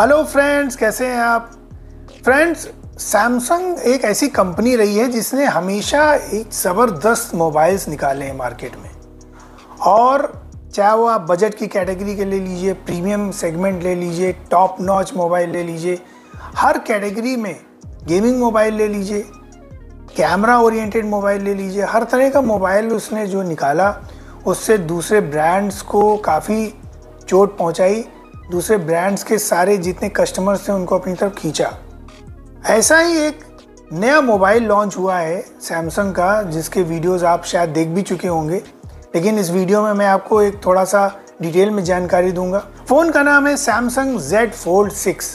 Hello friends, कैसे हैं आप। फ्रेंड्स, सैमसंग एक ऐसी कंपनी रही है जिसने हमेशा एक ज़बरदस्त मोबाइल्स निकाले हैं मार्केट में। और चाहे वो आप बजट की कैटेगरी के ले लीजिए, प्रीमियम सेगमेंट ले लीजिए, टॉप नॉच मोबाइल ले लीजिए, हर कैटेगरी में, गेमिंग मोबाइल ले लीजिए, कैमरा ओरिएंटेड मोबाइल ले लीजिए, हर तरह का मोबाइल उसने जो निकाला उससे दूसरे ब्रांड्स को काफ़ी चोट पहुंचाई। दूसरे ब्रांड्स के सारे जितने कस्टमर्स थे उनको अपनी तरफ खींचा। ऐसा ही एक नया मोबाइल लॉन्च हुआ है सैमसंग का, जिसके वीडियोस आप शायद देख भी चुके होंगे, लेकिन इस वीडियो में मैं आपको एक थोड़ा सा डिटेल में जानकारी दूंगा। फ़ोन का नाम है सैमसंग Z Fold 6।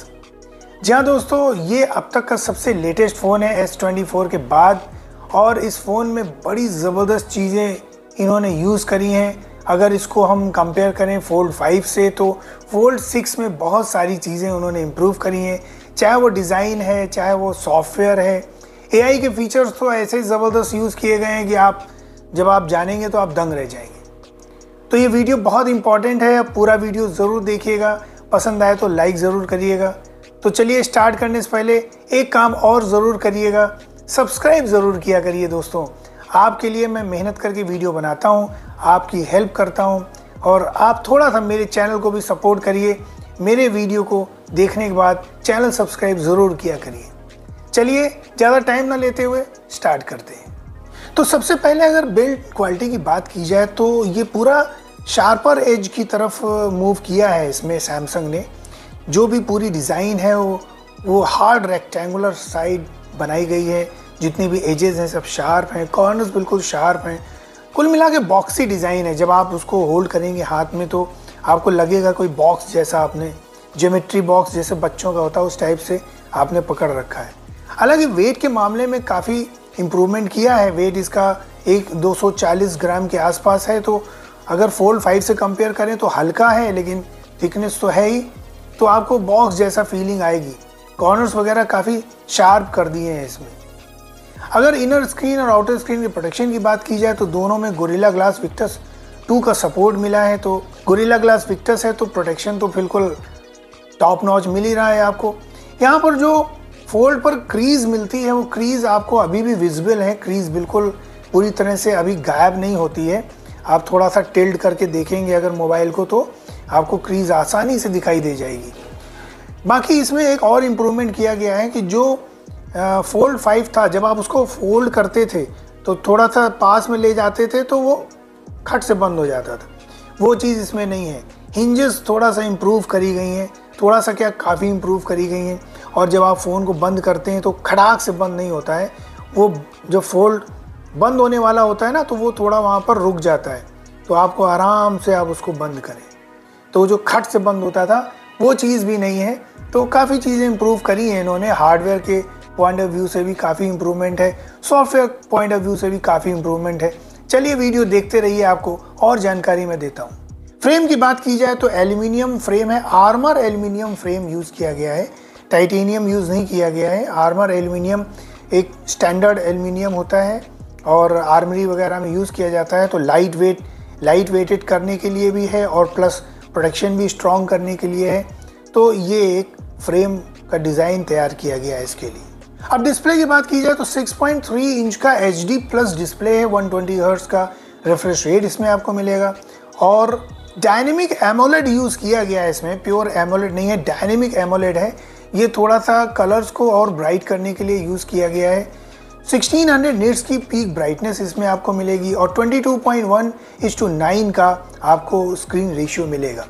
जी हाँ दोस्तों, ये अब तक का सबसे लेटेस्ट फ़ोन है S24 के बाद, और इस फ़ोन में बड़ी ज़बरदस्त चीज़ें इन्होंने यूज़ करी हैं। अगर इसको हम कंपेयर करें Fold 5 से, तो Fold 6 में बहुत सारी चीज़ें उन्होंने इम्प्रूव करी हैं, चाहे वो डिज़ाइन है, चाहे वो सॉफ्टवेयर है। AI के फीचर्स तो ऐसे ज़बरदस्त यूज़ किए गए हैं कि जब आप जानेंगे तो आप दंग रह जाएंगे। तो ये वीडियो बहुत इंपॉर्टेंट है, पूरा वीडियो ज़रूर देखिएगा, पसंद आए तो लाइक ज़रूर करिएगा। तो चलिए स्टार्ट करने से पहले एक काम और ज़रूर करिएगा, सब्सक्राइब ज़रूर किया करिए दोस्तों। आपके लिए मैं मेहनत करके वीडियो बनाता हूँ, आपकी हेल्प करता हूँ, और आप थोड़ा सा मेरे चैनल को भी सपोर्ट करिए। मेरे वीडियो को देखने के बाद चैनल सब्सक्राइब ज़रूर किया करिए। चलिए ज़्यादा टाइम ना लेते हुए स्टार्ट करते हैं। तो सबसे पहले अगर बिल्ड क्वालिटी की बात की जाए तो ये पूरा शार्पर एज की तरफ मूव किया है इसमें सैमसंग ने। जो भी पूरी डिज़ाइन है वो हार्ड रेक्टेंगुलर साइड बनाई गई है। जितनी भी एजेस हैं सब शार्प हैं, कॉर्नर्स बिल्कुल शार्प हैं। कुल मिला के बॉक्सी डिज़ाइन है। जब आप उसको होल्ड करेंगे हाथ में तो आपको लगेगा कोई बॉक्स जैसा, आपने ज्योमेट्री बॉक्स जैसे बच्चों का होता है उस टाइप से आपने पकड़ रखा है। हालांकि वेट के मामले में काफ़ी इम्प्रूवमेंट किया है। वेट इसका 240 ग्राम के आसपास है, तो अगर Fold 5 से कंपेयर करें तो हल्का है, लेकिन थिकनेस तो है ही, तो आपको बॉक्स जैसा फीलिंग आएगी। कॉर्नर्स वगैरह काफ़ी शार्प कर दिए हैं इसमें। अगर इनर स्क्रीन और आउटर स्क्रीन की प्रोटेक्शन की बात की जाए तो दोनों में गोरिल्ला ग्लास विक्टस 2 का सपोर्ट मिला है। तो गोरिल्ला ग्लास विक्टस है तो प्रोटेक्शन तो बिल्कुल टॉप नॉच मिल ही रहा है आपको। यहाँ पर जो फोल्ड पर क्रीज मिलती है वो क्रीज आपको अभी भी विजिबल है। क्रीज बिल्कुल पूरी तरह से अभी गायब नहीं होती है। आप थोड़ा सा टिल्ट करके देखेंगे अगर मोबाइल को तो आपको क्रीज आसानी से दिखाई दे जाएगी। बाकी इसमें एक और इम्प्रूवमेंट किया गया है कि जो Fold 5 था, जब आप उसको फोल्ड करते थे तो थोड़ा सा पास में ले जाते थे तो वो खट से बंद हो जाता था। वो चीज़ इसमें नहीं है। हिंजेस थोड़ा सा इम्प्रूव करी गई हैं, थोड़ा सा क्या काफ़ी इम्प्रूव करी गई हैं। और जब आप फ़ोन को बंद करते हैं तो खड़ाक से बंद नहीं होता है। वो जो फोल्ड बंद होने वाला होता है ना, तो वो थोड़ा वहाँ पर रुक जाता है, तो आपको आराम से आप उसको बंद करें। तो जो खट से बंद होता था वो चीज़ भी नहीं है। तो काफ़ी चीज़ें इम्प्रूव करी हैं इन्होंने। हार्डवेयर के पॉइंट ऑफ व्यू से भी काफ़ी इम्प्रूवमेंट है, सॉफ्टवेयर पॉइंट ऑफ व्यू से भी काफ़ी इम्प्रूवमेंट है। चलिए वीडियो देखते रहिए, आपको और जानकारी मैं देता हूँ। फ्रेम की बात की जाए तो एल्यूमिनियम फ्रेम है। आर्मर एल्यूमिनियम फ्रेम यूज़ किया गया है, टाइटेनियम यूज़ नहीं किया गया है। आर्मर एल्यूमिनियम एक स्टैंडर्ड एल्यूमिनियम होता है और आर्मरी वगैरह में यूज़ किया जाता है। तो लाइट वेटेड करने के लिए भी है और प्लस प्रोटेक्शन भी स्ट्रॉन्ग करने के लिए है। तो ये एक फ्रेम का डिज़ाइन तैयार किया गया है इसके लिए। अब डिस्प्ले की बात की जाए तो 6.3 इंच का HD प्लस डिस्प्ले है। 120 हर्ट्ज का रिफ्रेश रेट इसमें आपको मिलेगा, और डायनेमिक एमोलेड यूज़ किया गया है इसमें। प्योर एमोलेड नहीं है, डायनेमिक एमोलेड है। ये थोड़ा सा कलर्स को और ब्राइट करने के लिए यूज़ किया गया है। 1600 निट्स की पीक ब्राइटनेस इसमें आपको मिलेगी, और 22.1:9 का आपको स्क्रीन रेशियो मिलेगा।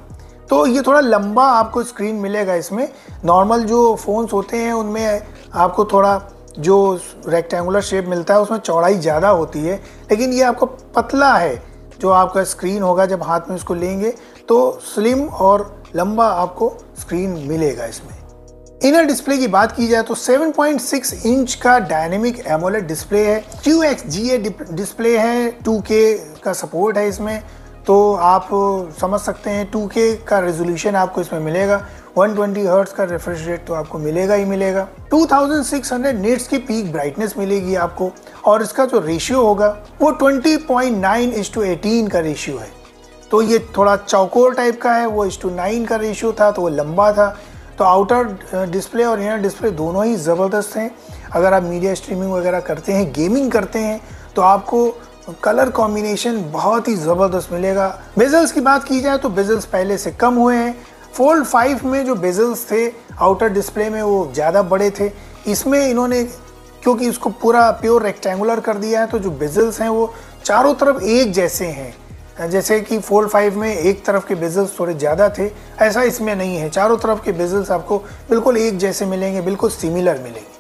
तो ये थोड़ा लंबा आपको स्क्रीन मिलेगा इसमें। नॉर्मल जो फ़ोन्स होते हैं उनमें आपको थोड़ा जो रेक्टेंगुलर शेप मिलता है उसमें चौड़ाई ज़्यादा होती है, लेकिन ये आपको पतला है। जो आपका स्क्रीन होगा जब हाथ में उसको लेंगे तो स्लिम और लंबा आपको स्क्रीन मिलेगा इसमें। इनर डिस्प्ले की बात की जाए तो 7.6 इंच का डायनेमिक एमोलेड डिस्प्ले है। QHGA डिस्प्ले है, 2K का सपोर्ट है इसमें। तो आप समझ सकते हैं 2K का रेजोल्यूशन आपको इसमें मिलेगा। 120 हर्ट्ज का रिफ्रेश रेट तो आपको मिलेगा ही मिलेगा। 2600 निट्स की पीक ब्राइटनेस मिलेगी आपको, और इसका जो रेशियो होगा वो 20.9:18 का रेशियो है। तो ये थोड़ा चौकोर टाइप का है। वो 1:9 का रेशियो था तो वो लंबा था। तो आउटर डिस्प्ले और इनर डिस्प्ले दोनों ही ज़बरदस्त हैं। अगर आप मीडिया स्ट्रीमिंग वगैरह करते हैं, गेमिंग करते हैं, तो आपको कलर कॉम्बिनेशन बहुत ही ज़बरदस्त मिलेगा। बेजल्स की बात की जाए तो बेजल्स पहले से कम हुए हैं। फोल्ड 5 में जो बेजल्स थे आउटर डिस्प्ले में वो ज़्यादा बड़े थे। इसमें इन्होंने क्योंकि इसको पूरा प्योर रेक्टेंगुलर कर दिया है, तो जो बेजल्स हैं वो चारों तरफ एक जैसे हैं। जैसे कि फोल्ड 5 में एक तरफ के बेजल्स थोड़े ज़्यादा थे, ऐसा इसमें नहीं है। चारों तरफ के बेजल्स आपको बिल्कुल एक जैसे मिलेंगे, बिल्कुल सिमिलर मिलेंगे।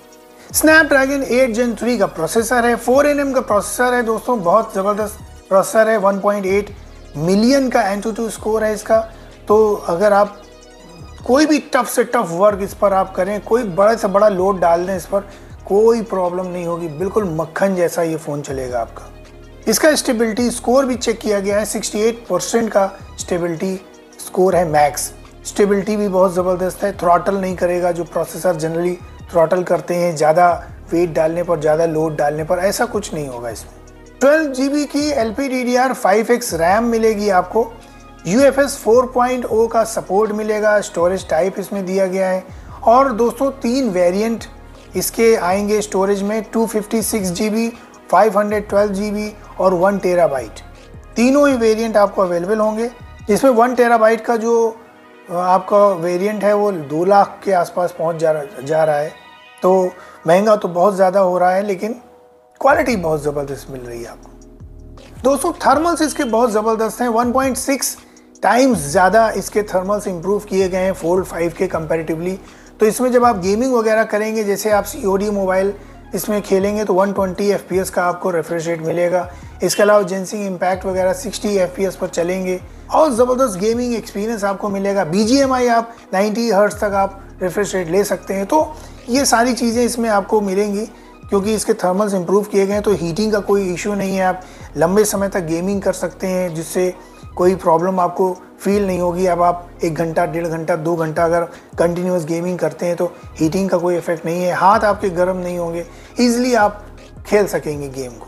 स्नैपड्रैगन 8 Gen 3 का प्रोसेसर है, 4nm का प्रोसेसर है दोस्तों, बहुत ज़बरदस्त प्रोसेसर है। 1.8 मिलियन का Antutu स्कोर है इसका। तो अगर आप कोई भी टफ से टफ वर्क इस पर आप करें, कोई बड़े से बड़ा लोड डाल दें इस पर, कोई प्रॉब्लम नहीं होगी, बिल्कुल मक्खन जैसा ये फ़ोन चलेगा आपका। इसका स्टेबिलिटी स्कोर भी चेक किया गया है, 68% का स्टेबिलिटी स्कोर है मैक्स। स्टेबिलिटी भी बहुत ज़बरदस्त है, थ्रॉटल नहीं करेगा जो प्रोसेसर जनरली थ्रॉटल करते हैं ज़्यादा वेट डालने पर, ज़्यादा लोड डालने पर, ऐसा कुछ नहीं होगा इसमें। 12 GB की LPDDR5X रैम मिलेगी आपको। UFS 4.0 का सपोर्ट मिलेगा, स्टोरेज टाइप इसमें दिया गया है। और दोस्तों 3 वेरिएंट इसके आएंगे स्टोरेज में, 256 GB, 512 GB और 1 TB। तीनों ही वेरिएंट आपको अवेलेबल होंगे, जिसमें 1 TB का जो आपका वेरिएंट है वो 2 लाख के आसपास पहुंच जा रहा है। तो महंगा तो बहुत ज़्यादा हो रहा है, लेकिन क्वालिटी बहुत ज़बरदस्त मिल रही है आपको। दोस्तों थर्मल्स इसके बहुत ज़बरदस्त हैं, 1.6 टाइम्स ज़्यादा इसके थर्मल्स इंप्रूव किए गए हैं फोल्ड 5 के कंपैरेटिवली। तो इसमें जब आप गेमिंग वगैरह करेंगे, जैसे आप COD मोबाइल इसमें खेलेंगे, तो 120 FPS का आपको रिफ्रेश रेट मिलेगा। इसके अलावा जेंसिंग इम्पैक्ट वगैरह 60 FPS पर चलेंगे और ज़बरदस्त गेमिंग एक्सपीरियंस आपको मिलेगा। BGMI आप 90 हर्ट्ज तक आप रिफ्रेश रेट ले सकते हैं। तो ये सारी चीज़ें इसमें आपको मिलेंगी, क्योंकि इसके थर्मल्स इंप्रूव किए गए हैं, तो हीटिंग का कोई इशू नहीं है। आप लंबे समय तक गेमिंग कर सकते हैं, जिससे कोई प्रॉब्लम आपको फील नहीं होगी। अब आप 1 घंटा, 1.5 घंटा, 2 घंटा अगर कंटिन्यूस गेमिंग करते हैं तो हीटिंग का कोई इफेक्ट नहीं है, हाथ आपके गर्म नहीं होंगे, ईजिली आप खेल सकेंगे गेम को।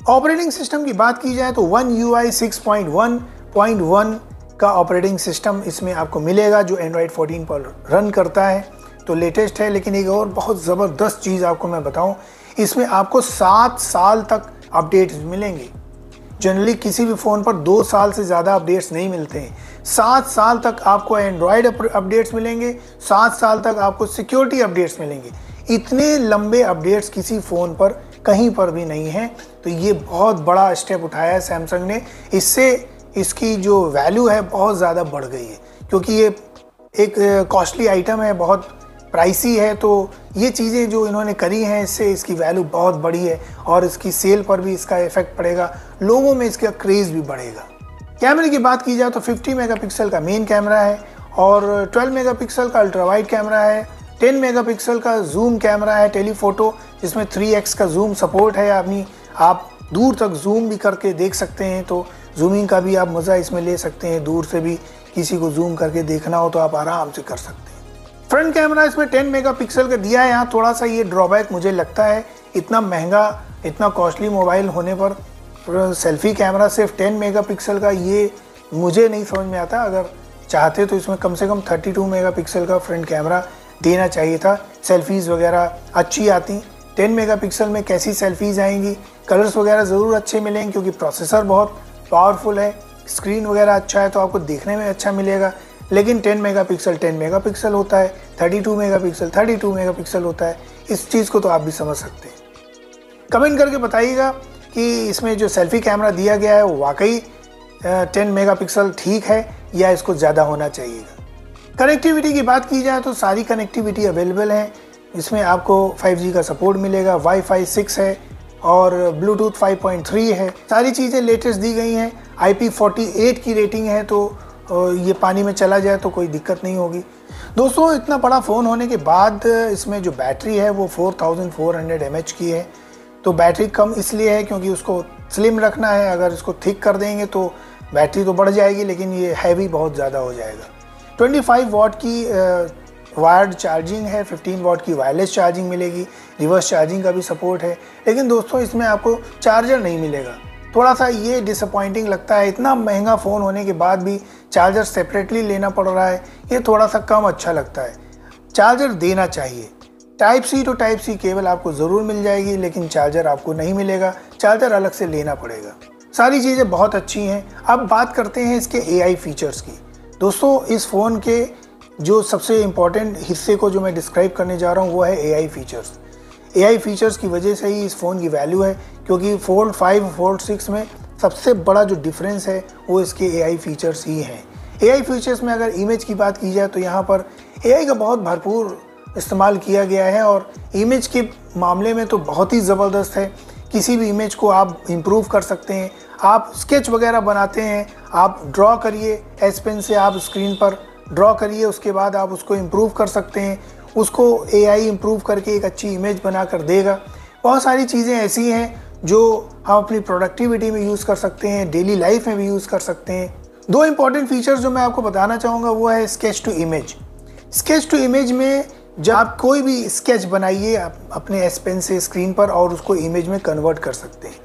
ऑपरेटिंग सिस्टम की बात की जाए तो One UI 6.1.1 का ऑपरेटिंग सिस्टम इसमें आपको मिलेगा, जो Android 14 पर रन करता है, तो लेटेस्ट है। लेकिन एक और बहुत ज़बरदस्त चीज़ आपको मैं बताऊं, इसमें आपको 7 साल तक अपडेट्स मिलेंगे। जनरली किसी भी फ़ोन पर 2 साल से ज़्यादा अपडेट्स नहीं मिलते हैं। 7 साल तक आपको एंड्रॉयड अपडेट्स मिलेंगे, 7 साल तक आपको सिक्योरिटी अपडेट्स मिलेंगे। इतने लंबे अपडेट्स किसी फ़ोन पर कहीं पर भी नहीं है। तो ये बहुत बड़ा स्टेप उठाया है सैमसंग ने। इससे इसकी जो वैल्यू है बहुत ज़्यादा बढ़ गई है, क्योंकि ये एक कॉस्टली आइटम है, बहुत प्राइसी है। तो ये चीज़ें जो इन्होंने करी हैं, इससे इसकी वैल्यू बहुत बढ़ी है और इसकी सेल पर भी इसका इफेक्ट पड़ेगा, लोगों में इसका क्रेज़ भी बढ़ेगा। कैमरे की बात की जाए तो 50 मेगापिक्सल का मेन कैमरा है और 12 मेगापिक्सल का अल्ट्रा वाइड कैमरा है, 10 मेगापिक्सल का जूम कैमरा है टेलीफोटो, जिसमें 3x का जूम सपोर्ट है। आप दूर तक जूम भी करके देख सकते हैं, तो जूमिंग का भी आप मज़ा इसमें ले सकते हैं। दूर से भी किसी को जूम करके देखना हो तो आप आराम से कर सकते हैं। फ्रंट कैमरा इसमें 10 मेगापिक्सल का दिया है। यहाँ थोड़ा सा ये ड्रॉबैक मुझे लगता है, इतना महंगा, इतना कॉस्टली मोबाइल होने पर सेल्फी कैमरा सिर्फ 10 मेगापिक्सल का, ये मुझे नहीं समझ में आता। अगर चाहते तो इसमें कम से कम 32 मेगापिक्सल का फ्रंट कैमरा देना चाहिए था, सेल्फीज़ वगैरह अच्छी आती। 10 मेगापिक्सल में कैसी सेल्फीज़ आएंगी, कलर्स वगैरह ज़रूर अच्छे मिलेंगे, क्योंकि प्रोसेसर बहुत पावरफुल है, स्क्रीन वगैरह अच्छा है, तो आपको देखने में अच्छा मिलेगा। लेकिन 10 मेगापिक्सल 10 मेगापिक्सल होता है, 32 मेगापिक्सल 32 मेगापिक्सल होता है। इस चीज़ को तो आप भी समझ सकते हैं। कमेंट करके बताइएगा कि इसमें जो सेल्फी कैमरा दिया गया है वो वाकई 10 मेगापिक्सल ठीक है या इसको ज़्यादा होना चाहिएगा। कनेक्टिविटी की बात की जाए तो सारी कनेक्टिविटी अवेलेबल है। इसमें आपको 5G का सपोर्ट मिलेगा, वाईफाई 6 है और ब्लूटूथ 5.3 है। सारी चीज़ें लेटेस्ट दी गई हैं। IP48 की रेटिंग है, तो ये पानी में चला जाए तो कोई दिक्कत नहीं होगी। दोस्तों इतना बड़ा फ़ोन होने के बाद इसमें जो बैटरी है वो 4400 mAh की है। तो बैटरी कम इसलिए है क्योंकि उसको स्लिम रखना है। अगर इसको थिक कर देंगे तो बैटरी तो बढ़ जाएगी, लेकिन ये हैवी बहुत ज़्यादा हो जाएगा। 25 वाट की वायर्ड चार्जिंग है, 15 वाट की वायरलेस चार्जिंग मिलेगी, रिवर्स चार्जिंग का भी सपोर्ट है। लेकिन दोस्तों इसमें आपको चार्जर नहीं मिलेगा, थोड़ा सा ये डिसअपॉइंटिंग लगता है, इतना महंगा फ़ोन होने के बाद भी चार्जर सेपरेटली लेना पड़ रहा है, ये थोड़ा सा कम अच्छा लगता है। चार्जर देना चाहिए। Type C to type C cable आपको ज़रूर मिल जाएगी, लेकिन चार्जर आपको नहीं मिलेगा, चार्जर अलग से लेना पड़ेगा। सारी चीज़ें बहुत अच्छी हैं। अब बात करते हैं इसके AI फीचर्स की। दोस्तों, इस फ़ोन के जो सबसे इम्पॉर्टेंट हिस्से को जो मैं डिस्क्राइब करने जा रहा हूँ वो है AI फीचर्स। AI फीचर्स की वजह से ही इस फ़ोन की वैल्यू है, क्योंकि फोल्ड 5 फोल्ड 6 में सबसे बड़ा जो डिफरेंस है वो इसके AI फीचर्स ही हैं। AI फीचर्स में अगर इमेज की बात की जाए तो यहाँ पर AI का बहुत भरपूर इस्तेमाल किया गया है और इमेज के मामले में तो बहुत ही ज़बरदस्त है। किसी भी इमेज को आप इम्प्रूव कर सकते हैं। आप स्केच वगैरह बनाते हैं, आप ड्रॉ करिए, एस पेन से आप स्क्रीन पर ड्रॉ करिए, उसके बाद आप उसको इम्प्रूव कर सकते हैं। उसको AI इम्प्रूव करके एक अच्छी इमेज बना कर देगा। बहुत सारी चीज़ें ऐसी हैं जो हम अपनी प्रोडक्टिविटी में यूज़ कर सकते हैं, डेली लाइफ में भी यूज़ कर सकते हैं। दो इंपॉर्टेंट फीचर्स जो मैं आपको बताना चाहूँगा वो है sketch to image. Sketch to image में जब आप कोई भी स्केच बनाइए अपने एस पेन से स्क्रीन पर और उसको इमेज में कन्वर्ट कर सकते हैं।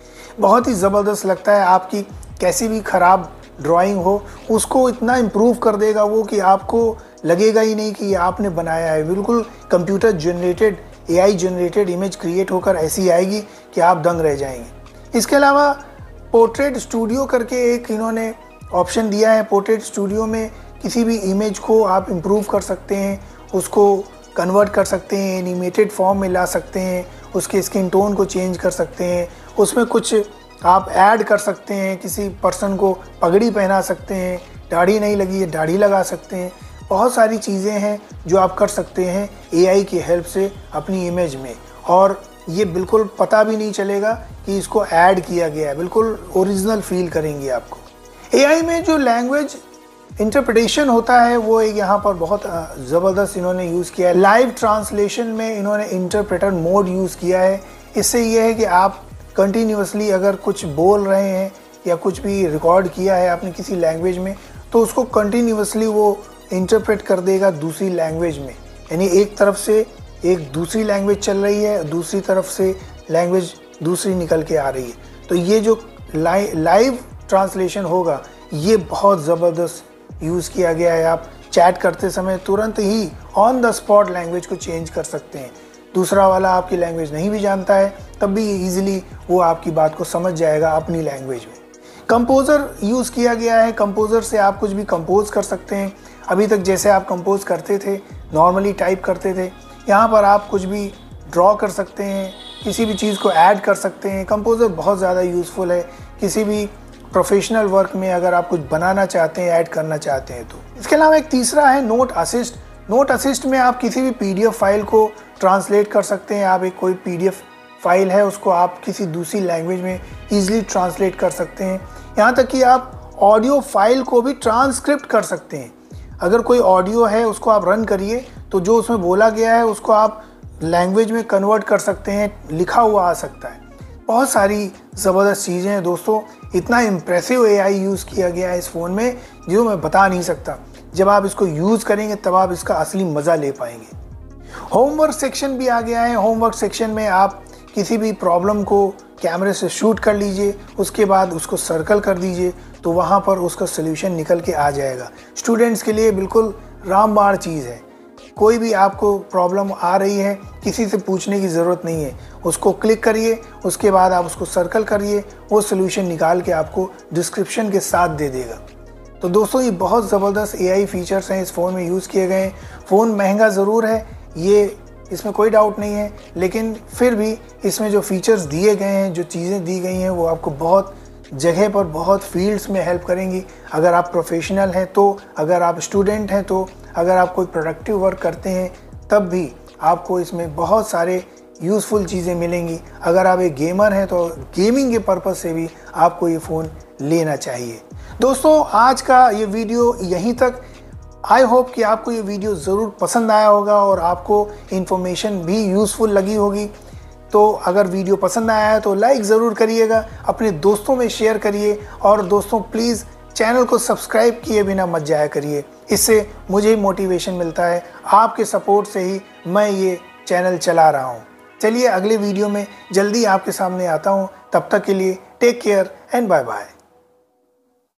बहुत ही ज़बरदस्त लगता है। आपकी कैसी भी ख़राब ड्राइंग हो उसको इतना इम्प्रूव कर देगा वो कि आपको लगेगा ही नहीं कि ये आपने बनाया है। बिल्कुल computer generated, AI generated image create होकर ऐसी आएगी कि आप दंग रह जाएंगे। इसके अलावा पोर्ट्रेट स्टूडियो करके एक इन्होंने ऑप्शन दिया है। पोर्ट्रेट स्टूडियो में किसी भी इमेज को आप इम्प्रूव कर सकते हैं, उसको कन्वर्ट कर सकते हैं, एनिमेटेड फॉर्म में ला सकते हैं, उसके स्किन टोन को चेंज कर सकते हैं, उसमें कुछ आप ऐड कर सकते हैं, किसी पर्सन को पगड़ी पहना सकते हैं, दाढ़ी नहीं लगी है दाढ़ी लगा सकते हैं। बहुत सारी चीज़ें हैं जो आप कर सकते हैं AI की हेल्प से अपनी इमेज में, और ये बिल्कुल पता भी नहीं चलेगा कि इसको ऐड किया गया है। बिल्कुल ओरिजिनल फील करेंगे आपको। AI में जो लैंग्वेज इंटरप्रिटेशन होता है वो एक यहाँ पर बहुत ज़बरदस्त इन्होंने यूज़ किया है। लाइव ट्रांसलेशन में इन्होंने इंटरप्रेटर मोड यूज़ किया है। इससे ये है कि आप कंटिन्यूअसली अगर कुछ बोल रहे हैं या कुछ भी रिकॉर्ड किया है आपने किसी लैंग्वेज में, तो उसको कंटिन्यूअसली वो इंटरप्रेट कर देगा दूसरी लैंग्वेज में। यानी एक तरफ से एक दूसरी लैंग्वेज चल रही है, दूसरी तरफ से लैंग्वेज दूसरी निकल के आ रही है। तो ये जो लाइव ट्रांसलेशन होगा ये बहुत ज़बरदस्त यूज़ किया गया है। आप चैट करते समय तुरंत ही ऑन द स्पॉट लैंग्वेज को चेंज कर सकते हैं। दूसरा वाला आपकी लैंग्वेज नहीं भी जानता है तब भी ईजिली वो आपकी बात को समझ जाएगा अपनी लैंग्वेज में। कंपोज़र यूज़ किया गया है। कंपोज़र से आप कुछ भी कंपोज कर सकते हैं। अभी तक जैसे आप कंपोज करते थे, नॉर्मली टाइप करते थे, यहाँ पर आप कुछ भी ड्रॉ कर सकते हैं, किसी भी चीज़ को ऐड कर सकते हैं। कंपोज़र बहुत ज़्यादा यूज़फुल है किसी भी प्रोफेशनल वर्क में अगर आप कुछ बनाना चाहते हैं, ऐड करना चाहते हैं तो। इसके अलावा एक तीसरा है नोट असिस्ट। नोट असिस्ट में आप किसी भी PDF फाइल को ट्रांसलेट कर सकते हैं। आप एक कोई PDF फाइल है उसको आप किसी दूसरी लैंग्वेज में ईजिली ट्रांसलेट कर सकते हैं। यहाँ तक कि आप ऑडियो फाइल को भी ट्रांसक्रिप्ट कर सकते हैं। अगर कोई ऑडियो है उसको आप रन करिए तो जो उसमें बोला गया है उसको आप लैंग्वेज में कन्वर्ट कर सकते हैं, लिखा हुआ आ सकता है। बहुत सारी ज़बरदस्त चीज़ें हैं दोस्तों। इतना इम्प्रेसिव AI यूज़ किया गया है इस फ़ोन में जो मैं बता नहीं सकता। जब आप इसको यूज़ करेंगे तब आप इसका असली मज़ा ले पाएंगे। होमवर्क सेक्शन भी आ गया है। होमवर्क सेक्शन में आप किसी भी प्रॉब्लम को कैमरे से शूट कर लीजिए, उसके बाद उसको सर्कल कर दीजिए तो वहाँ पर उसका सल्यूशन निकल के आ जाएगा। स्टूडेंट्स के लिए बिल्कुल रामबाण चीज़ है। कोई भी आपको प्रॉब्लम आ रही है किसी से पूछने की ज़रूरत नहीं है, उसको क्लिक करिए, उसके बाद आप उसको सर्कल करिए, वो सल्यूशन निकाल के आपको डिस्क्रिप्शन के साथ दे देगा। तो दोस्तों ये बहुत ज़बरदस्त AI फीचर्स हैं इस फ़ोन में यूज़ किए गए हैं। फ़ोन महंगा ज़रूर है, ये इसमें कोई डाउट नहीं है, लेकिन फिर भी इसमें जो फीचर्स दिए गए हैं, जो चीज़ें दी गई हैं वो आपको बहुत जगह पर, बहुत फील्ड्स में हेल्प करेंगी। अगर आप प्रोफेशनल हैं तो, अगर आप स्टूडेंट हैं तो, अगर आप कोई प्रोडक्टिव वर्क करते हैं तब भी आपको इसमें बहुत सारे यूज़फुल चीज़ें मिलेंगी। अगर आप एक गेमर हैं तो गेमिंग के पर्पज़ से भी आपको ये फ़ोन लेना चाहिए। दोस्तों आज का ये वीडियो यहीं तक। आई होप कि आपको ये वीडियो ज़रूर पसंद आया होगा और आपको इन्फॉर्मेशन भी यूज़फुल लगी होगी। तो अगर वीडियो पसंद आया है तो लाइक ज़रूर करिएगा, अपने दोस्तों में शेयर करिए और दोस्तों प्लीज़ चैनल को सब्सक्राइब किए बिना मत जाया करिए। इससे मुझे मोटिवेशन मिलता है, आपके सपोर्ट से ही मैं ये चैनल चला रहा हूँ। चलिए अगले वीडियो में जल्दी आपके सामने आता हूँ। तब तक के लिए take care and bye bye.